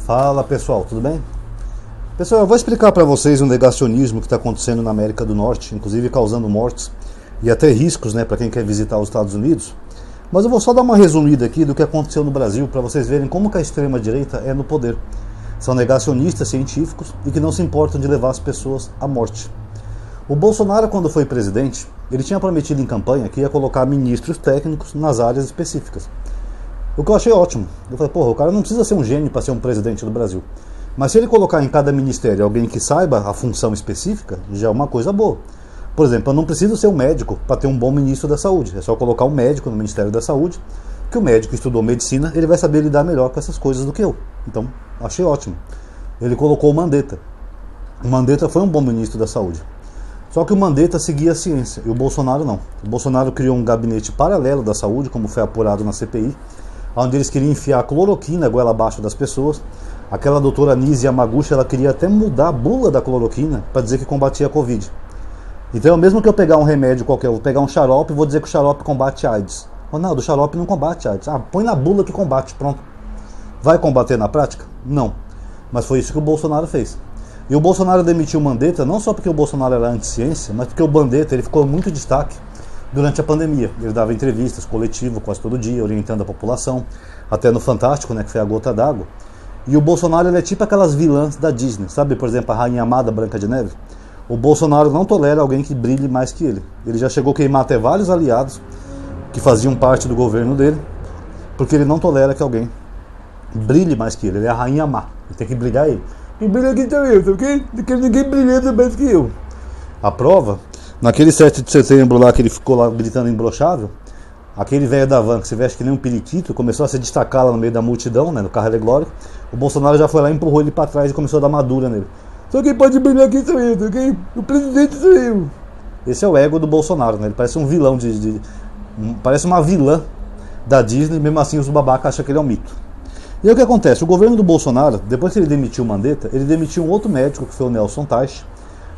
Fala pessoal, tudo bem? Pessoal, eu vou explicar para vocês o negacionismo que está acontecendo na América do Norte, inclusive causando mortes e até riscos, né, para quem quer visitar os Estados Unidos. Mas eu vou só dar uma resumida aqui do que aconteceu no Brasil para vocês verem como que a extrema-direita é no poder. São negacionistas científicos e que não se importam de levar as pessoas à morte. O Bolsonaro, quando foi presidente, ele tinha prometido em campanha que ia colocar ministros técnicos nas áreas específicas. O que eu achei ótimo. Eu falei, porra, o cara não precisa ser um gênio para ser um presidente do Brasil. Mas se ele colocar em cada ministério alguém que saiba a função específica, já é uma coisa boa. Por exemplo, eu não preciso ser um médico para ter um bom ministro da saúde. É só colocar um médico no Ministério da Saúde, que o médico estudou medicina, ele vai saber lidar melhor com essas coisas do que eu. Então, achei ótimo. Ele colocou o Mandetta. O Mandetta foi um bom ministro da saúde. Só que o Mandetta seguia a ciência, e o Bolsonaro não. O Bolsonaro criou um gabinete paralelo da saúde, como foi apurado na CPI, onde eles queriam enfiar cloroquina goela abaixo das pessoas. Aquela doutora Nise Yamaguchi, ela queria até mudar a bula da cloroquina para dizer que combatia a Covid. Então, mesmo que eu pegar um remédio qualquer, eu vou pegar um xarope e vou dizer que o xarope combate a AIDS. Ronaldo, o xarope não combate a AIDS. Ah, põe na bula que combate, pronto. Vai combater na prática? Não. Mas foi isso que o Bolsonaro fez. E o Bolsonaro demitiu o Mandetta, não só porque o Bolsonaro era anti-ciência, mas porque o Mandetta ele ficou muito destaque durante a pandemia. Ele dava entrevistas coletivas quase todo dia, orientando a população, até no Fantástico, né, que foi a gota d'água. E o Bolsonaro ele é tipo aquelas vilãs da Disney, sabe, por exemplo, a Rainha Amada Branca de Neve? O Bolsonaro não tolera alguém que brilhe mais que ele. Ele já chegou a queimar até vários aliados que faziam parte do governo dele, porque ele não tolera que alguém brilhe mais que ele. Ele é a Rainha Má, ele tem que brilhar ele. E brilha aqui também, tá ok? Porque ninguém brilhando mais que eu. A prova, naquele 7 de setembro lá que ele ficou lá gritando imbrochável, aquele velho da van que se veste que nem um periquito, começou a se destacar lá no meio da multidão, né, no carro alegórico. O Bolsonaro já foi lá, empurrou ele pra trás e começou a dar madura nele. Só quem pode brilhar aqui sou eu, ok? O presidente sou eu. Esse é o ego do Bolsonaro, né? Ele parece um vilão parece uma vilã da Disney, mesmo assim os babacas acham que ele é um mito. E aí o que acontece? O governo do Bolsonaro, depois que ele demitiu o Mandetta, ele demitiu um outro médico, que foi o Nelson Teich,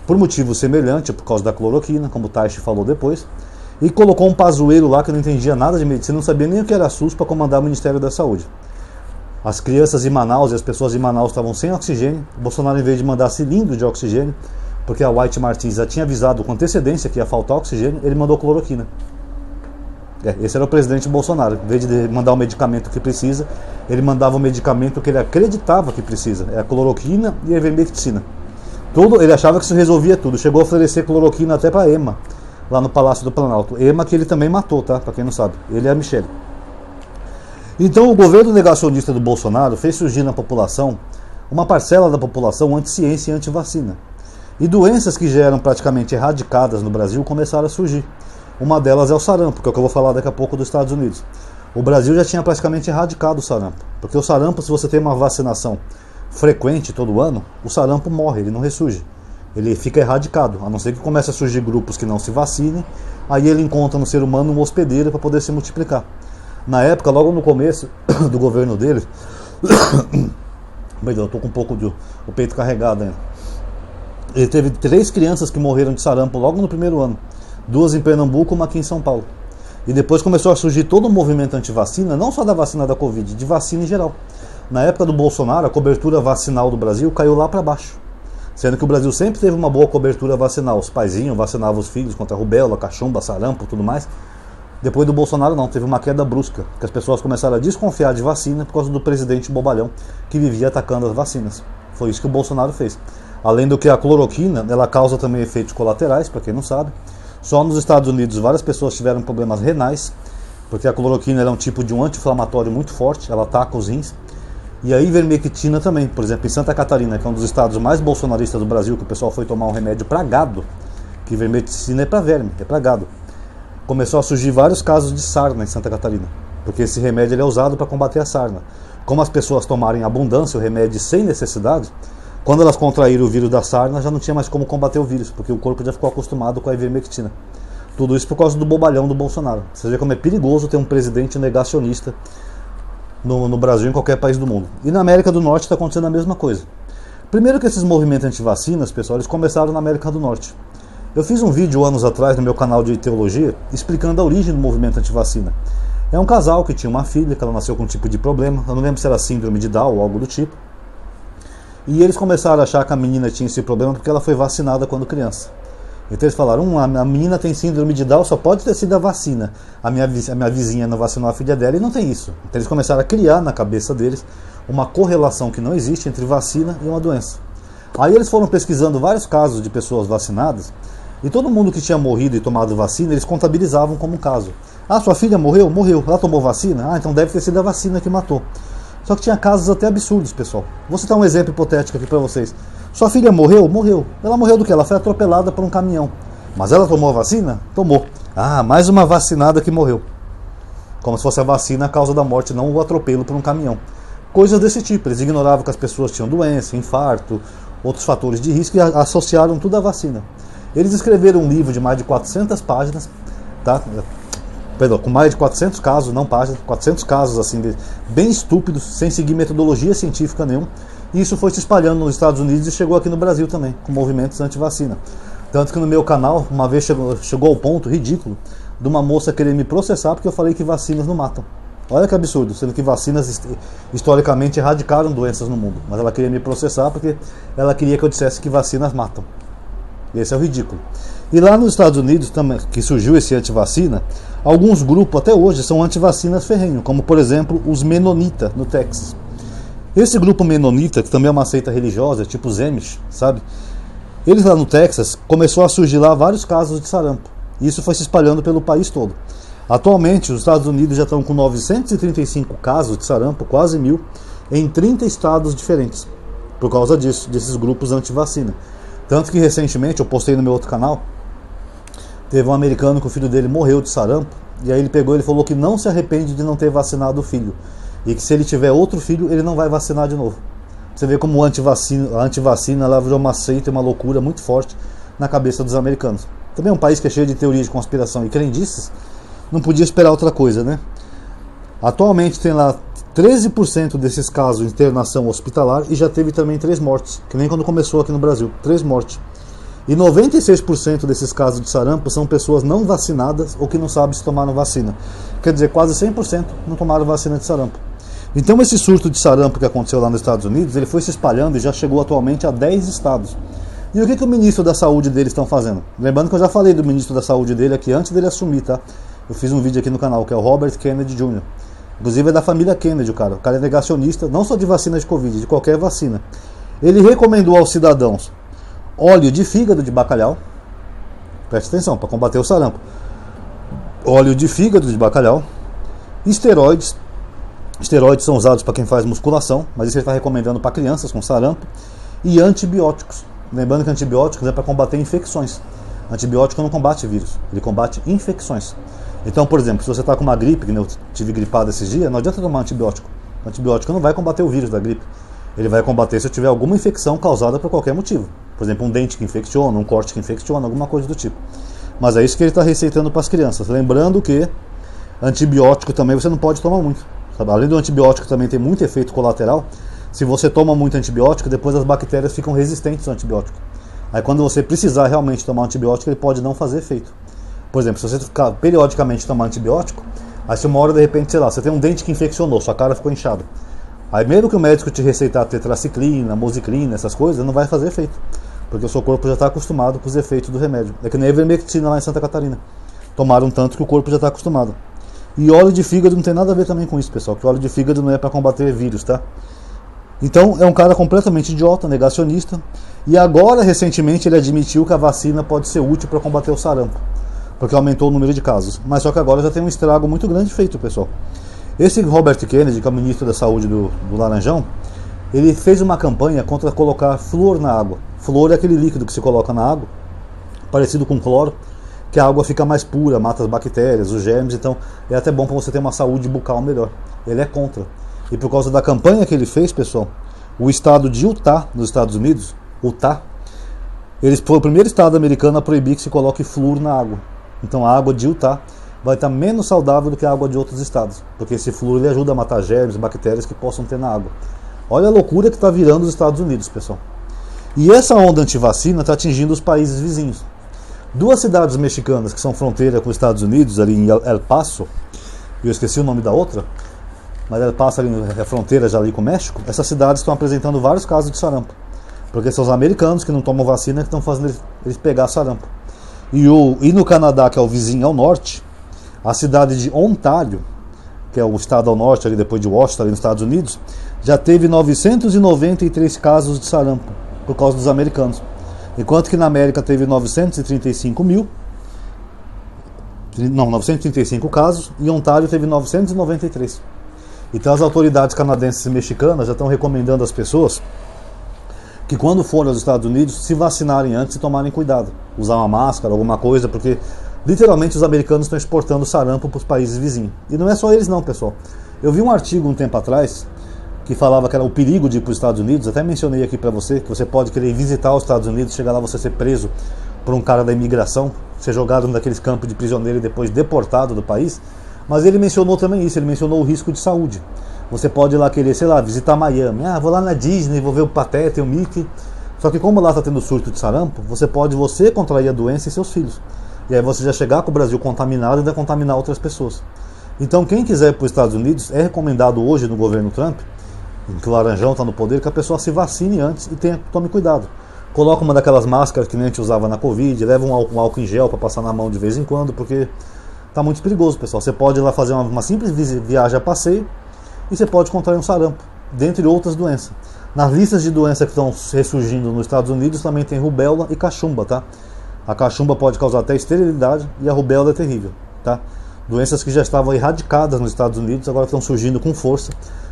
por motivo semelhante, por causa da cloroquina, como o Teich falou depois, e colocou um pazueiro lá que não entendia nada de medicina, não sabia nem o que era SUS para comandar o Ministério da Saúde. As crianças em Manaus e as pessoas em Manaus estavam sem oxigênio. O Bolsonaro, em vez de mandar cilindro de oxigênio, porque a White Martins já tinha avisado com antecedência que ia faltar oxigênio, ele mandou cloroquina. Esse era o presidente Bolsonaro. Em vez de mandar o medicamento que precisa, ele mandava o medicamento que ele acreditava que precisa. É a cloroquina e a ivermectina. Ele achava que isso resolvia tudo. Chegou a oferecer cloroquina até para Ema, lá no Palácio do Planalto. Ema que ele também matou, tá? Para quem não sabe. Ele é a Michelle. Então o governo negacionista do Bolsonaro fez surgir na população uma parcela da população anti-ciência e anti-vacina. E doenças que já eram praticamente erradicadas no Brasil começaram a surgir. Uma delas é o sarampo, que é o que eu vou falar daqui a pouco dos Estados Unidos. O Brasil já tinha praticamente erradicado o sarampo. Porque o sarampo, se você tem uma vacinação frequente todo ano, o sarampo morre, ele não ressurge. Ele fica erradicado, a não ser que comece a surgir grupos que não se vacinem, aí ele encontra no ser humano um hospedeiro para poder se multiplicar. Na época, logo no começo do governo dele, eu estou com um pouco o peito carregado ainda. Ele teve 3 crianças que morreram de sarampo logo no primeiro ano. 2 em Pernambuco, uma aqui em São Paulo. E depois começou a surgir todo um movimento anti-vacina, não só da vacina da Covid, de vacina em geral. Na época do Bolsonaro, a cobertura vacinal do Brasil caiu lá para baixo. Sendo que o Brasil sempre teve uma boa cobertura vacinal. Os paizinhos vacinavam os filhos contra rubéola, cachumba, sarampo, tudo mais. Depois do Bolsonaro não, teve uma queda brusca, que as pessoas começaram a desconfiar de vacina por causa do presidente bobalhão que vivia atacando as vacinas. Foi isso que o Bolsonaro fez. Além do que a cloroquina, ela causa também efeitos colaterais, para quem não sabe. Só nos Estados Unidos várias pessoas tiveram problemas renais, porque a cloroquina é um tipo de um anti-inflamatório muito forte, ela ataca os rins. E a ivermectina também, por exemplo, em Santa Catarina, que é um dos estados mais bolsonaristas do Brasil, que o pessoal foi tomar um remédio para gado, que ivermectina é para verme, é para gado. Começou a surgir vários casos de sarna em Santa Catarina, porque esse remédio ele é usado para combater a sarna. Como as pessoas tomarem abundância o remédio sem necessidade, quando elas contraíram o vírus da sarna, já não tinha mais como combater o vírus, porque o corpo já ficou acostumado com a ivermectina. Tudo isso por causa do bobalhão do Bolsonaro. Você vê como é perigoso ter um presidente negacionista no Brasil e em qualquer país do mundo. E na América do Norte está acontecendo a mesma coisa. Primeiro que esses movimentos anti-vacinas, pessoal, eles começaram na América do Norte. Eu fiz um vídeo anos atrás no meu canal de teologia explicando a origem do movimento antivacina. É um casal que tinha uma filha, que ela nasceu com um tipo de problema, eu não lembro se era síndrome de Down ou algo do tipo. E eles começaram a achar que a menina tinha esse problema porque ela foi vacinada quando criança. Então eles falaram, a menina tem síndrome de Down, só pode ter sido a vacina. A minha vizinha não vacinou a filha dela e não tem isso. Então eles começaram a criar na cabeça deles uma correlação que não existe entre vacina e uma doença. Aí eles foram pesquisando vários casos de pessoas vacinadas e todo mundo que tinha morrido e tomado vacina, eles contabilizavam como um caso. Ah, sua filha morreu? Morreu. Ela tomou vacina? Ah, então deve ter sido a vacina que matou. Só que tinha casos até absurdos, pessoal. Vou citar um exemplo hipotético aqui para vocês. Sua filha morreu? Morreu. Ela morreu do quê? Ela foi atropelada por um caminhão. Mas ela tomou a vacina? Tomou. Ah, mais uma vacinada que morreu. Como se fosse a vacina a causa da morte, não o atropelo por um caminhão. Coisas desse tipo. Eles ignoravam que as pessoas tinham doença, infarto, outros fatores de risco e associaram tudo à vacina. Eles escreveram um livro de mais de 400 páginas, tá? Perdão, com mais de 400 casos, não páginas, 400 casos assim, bem estúpidos, sem seguir metodologia científica nenhuma. E isso foi se espalhando nos Estados Unidos e chegou aqui no Brasil também, com movimentos anti-vacina. Tanto que no meu canal, uma vez chegou ao ponto ridículo de uma moça querer me processar porque eu falei que vacinas não matam. Olha que absurdo, sendo que vacinas historicamente erradicaram doenças no mundo. Mas ela queria me processar porque ela queria que eu dissesse que vacinas matam. Esse é o ridículo. E lá nos Estados Unidos, também, que surgiu esse antivacina, alguns grupos até hoje são antivacinas ferrenhos, como por exemplo os Menonita no Texas. Esse grupo Menonita, que também é uma seita religiosa, tipo os Amish, sabe? Eles lá no Texas, começou a surgir lá vários casos de sarampo. E isso foi se espalhando pelo país todo. Atualmente, os Estados Unidos já estão com 935 casos de sarampo, quase 1.000, em 30 estados diferentes, por causa disso, desses grupos anti-vacina. Tanto que recentemente, eu postei no meu outro canal, teve um americano que o filho dele morreu de sarampo, e aí ele pegou e falou que não se arrepende de não ter vacinado o filho, e que se ele tiver outro filho, ele não vai vacinar de novo. Você vê como a antivacina ela virou uma seita e uma loucura muito forte na cabeça dos americanos. Também é um país que é cheio de teorias de conspiração e crendices, não podia esperar outra coisa, né? Atualmente tem lá 13% desses casos de internação hospitalar e já teve também 3 mortes, que nem quando começou aqui no Brasil, 3 mortes. E 96% desses casos de sarampo são pessoas não vacinadas ou que não sabem se tomaram vacina. Quer dizer, quase 100% não tomaram vacina de sarampo. Então esse surto de sarampo que aconteceu lá nos Estados Unidos, ele foi se espalhando e já chegou atualmente a 10 estados. E o que o ministro da saúde deles estão fazendo? Lembrando que eu já falei do ministro da saúde dele aqui antes dele assumir, tá? Eu fiz um vídeo aqui no canal, que é o Robert Kennedy Jr. Inclusive é da família Kennedy, o cara. O cara é negacionista, não só de vacina de Covid, de qualquer vacina. Ele recomendou aos cidadãos óleo de fígado de bacalhau. Preste atenção, para combater o sarampo. Óleo de fígado de bacalhau. Esteroides. Esteroides são usados para quem faz musculação, mas isso ele está recomendando para crianças com sarampo. E antibióticos. Lembrando que antibióticos é para combater infecções. Antibiótico não combate vírus, ele combate infecções. Então, por exemplo, se você está com uma gripe, que eu tive gripado esses dias, não adianta tomar antibiótico. O antibiótico não vai combater o vírus da gripe. Ele vai combater se eu tiver alguma infecção causada por qualquer motivo. Por exemplo, um dente que infecciona, um corte que infecciona, alguma coisa do tipo. Mas é isso que ele está receitando para as crianças. Lembrando que antibiótico também você não pode tomar muito. Sabe? Além do antibiótico também tem muito efeito colateral. Se você toma muito antibiótico, depois as bactérias ficam resistentes ao antibiótico. Aí quando você precisar realmente tomar antibiótico, ele pode não fazer efeito. Por exemplo, se você ficar periodicamente tomar antibiótico, aí se uma hora de repente, sei lá, você tem um dente que infeccionou, sua cara ficou inchada. Aí mesmo que o médico te receitar tetraciclina, mosiclina, essas coisas, não vai fazer efeito. Porque o seu corpo já está acostumado com os efeitos do remédio. É que nem a ivermectina lá em Santa Catarina. Tomaram tanto que o corpo já está acostumado. E óleo de fígado não tem nada a ver também com isso, pessoal. Porque óleo de fígado não é para combater vírus, tá? Então é um cara completamente idiota, negacionista. E agora, recentemente, ele admitiu que a vacina pode ser útil para combater o sarampo. Porque aumentou o número de casos. Mas só que agora já tem um estrago muito grande feito, pessoal. Esse Robert Kennedy, que é o ministro da saúde do Laranjão, ele fez uma campanha contra colocar flúor na água. Flúor é aquele líquido que se coloca na água, parecido com cloro, que a água fica mais pura, mata as bactérias, os germes, então é até bom para você ter uma saúde bucal melhor. Ele é contra. E por causa da campanha que ele fez, pessoal, o estado de Utah, nos Estados Unidos, Utah, eles foi o primeiro estado americano a proibir que se coloque flúor na água. Então a água de Utah vai estar menos saudável do que a água de outros estados, porque esse flúor ele ajuda a matar germes, bactérias que possam ter na água. Olha a loucura que está virando os Estados Unidos, pessoal. E essa onda antivacina está atingindo os países vizinhos. 2 cidades mexicanas que são fronteira com os Estados Unidos, ali em El Paso, eu esqueci o nome da outra, mas El Paso ali é fronteira já ali com o México, essas cidades estão apresentando vários casos de sarampo. Porque são os americanos que não tomam vacina que estão fazendo eles pegar sarampo. E no Canadá, que é o vizinho ao norte, a cidade de Ontário, que é o estado ao norte, ali depois de Washington, ali nos Estados Unidos, já teve 993 casos de sarampo por causa dos americanos. Enquanto que na América teve 935 casos, e Ontário teve 993. Então as autoridades canadenses e mexicanas já estão recomendando às pessoas que quando forem aos Estados Unidos se vacinarem antes e tomarem cuidado. Usar uma máscara, alguma coisa, porque literalmente os americanos estão exportando sarampo para os países vizinhos. E não é só eles não, pessoal. Eu vi um artigo um tempo atrás que falava que era o perigo de ir para os Estados Unidos. Até mencionei aqui para você que você pode querer visitar os Estados Unidos, chegar lá você ser preso por um cara da imigração, ser jogado num daqueles campos de prisioneiro e depois deportado do país. Mas ele mencionou também isso, ele mencionou o risco de saúde. Você pode ir lá querer, sei lá, visitar Miami. Ah, vou lá na Disney, vou ver o Pateta e o Mickey. Só que como lá está tendo surto de sarampo, você contrair a doença e seus filhos. E aí você já chegar com o Brasil contaminado e ainda contaminar outras pessoas. Então quem quiser ir para os Estados Unidos, é recomendado hoje no governo Trump, em que o Laranjão está no poder, que a pessoa se vacine antes e tome cuidado. Coloca uma daquelas máscaras que nem a gente usava na Covid, leva um álcool em gel para passar na mão de vez em quando, porque está muito perigoso, pessoal. Você pode ir lá fazer uma simples viagem a passeio e você pode contrair um sarampo, dentre outras doenças. Nas listas de doenças que estão ressurgindo nos Estados Unidos também tem rubéola e cachumba, tá? A cachumba pode causar até esterilidade e a rubéola é terrível, tá? Doenças que já estavam erradicadas nos Estados Unidos agora estão surgindo com força,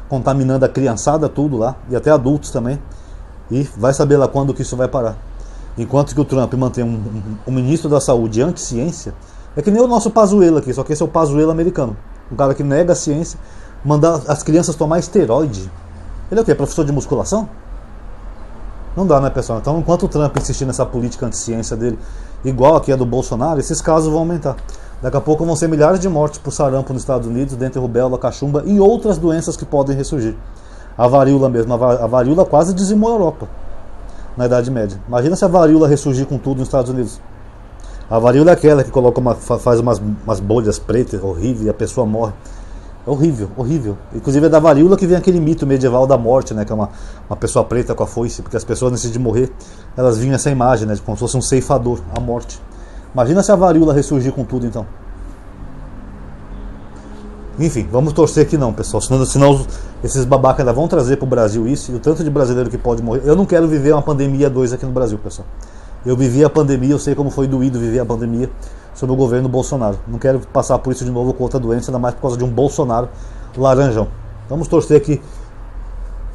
contaminando a criançada tudo lá e até adultos também. E vai saber lá quando que isso vai parar. Enquanto que o Trump mantém um ministro da saúde anti-ciência, é que nem o nosso Pazuello aqui, só que esse é o Pazuello americano. Um cara que nega a ciência, mandar as crianças tomar esteroide. Ele é o quê? Professor de musculação? Não dá, né, pessoal? Então, enquanto o Trump insistir nessa política anti-ciência dele, igual aqui a do Bolsonaro, esses casos vão aumentar. Daqui a pouco vão ser milhares de mortes por sarampo nos Estados Unidos, dentre rubéola, cachumba e outras doenças que podem ressurgir. A varíola mesmo, a varíola quase dizimou a Europa na Idade Média. Imagina se a varíola ressurgir com tudo nos Estados Unidos. A varíola é aquela que faz umas bolhas pretas, horrível, e a pessoa morre. É horrível, horrível. Inclusive é da varíola que vem aquele mito medieval da morte, né? Que é uma pessoa preta com a foice, porque as pessoas antes de morrer, elas vinham essa imagem, né? Como se fosse um ceifador, a morte. Imagina se a varíola ressurgir com tudo, então. Enfim, vamos torcer que não, pessoal. Senão esses babacas ainda vão trazer para o Brasil isso, e o tanto de brasileiro que pode morrer. Eu não quero viver uma pandemia 2 aqui no Brasil, pessoal. Eu vivi a pandemia, eu sei como foi doído viver a pandemia sob o governo Bolsonaro. Não quero passar por isso de novo com outra doença, ainda mais por causa de um Bolsonaro laranjão. Vamos torcer que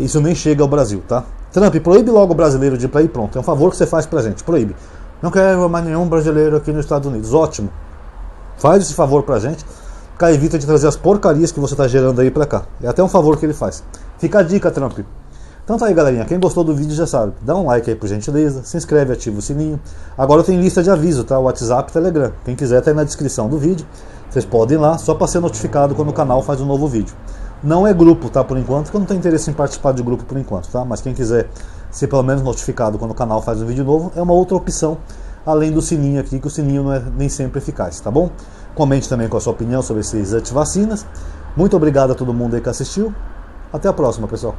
isso nem chega ao Brasil, tá? Trump, proíbe logo o brasileiro de ir para aí, pronto. É um favor que você faz pra gente, proíbe. Não quero mais nenhum brasileiro aqui nos Estados Unidos. Ótimo. Faz esse favor pra gente. Evita de trazer as porcarias que você está gerando aí pra cá. É até um favor que ele faz. Fica a dica, Trump. Então tá aí, galerinha. Quem gostou do vídeo já sabe. Dá um like aí por gentileza. Se inscreve, ativa o sininho. Agora tem lista de aviso, tá? WhatsApp e Telegram. Quem quiser tá aí na descrição do vídeo. Vocês podem ir lá só para ser notificado quando o canal faz um novo vídeo. Não é grupo, tá? Por enquanto, porque eu não tenho interesse em participar de grupo por enquanto, tá? Mas quem quiser ser pelo menos notificado quando o canal faz um vídeo novo, é uma outra opção. Além do sininho aqui, que o sininho não é nem sempre eficaz, tá bom? Comente também com a sua opinião sobre esses antivacinas. Muito obrigado a todo mundo aí que assistiu. Até a próxima, pessoal.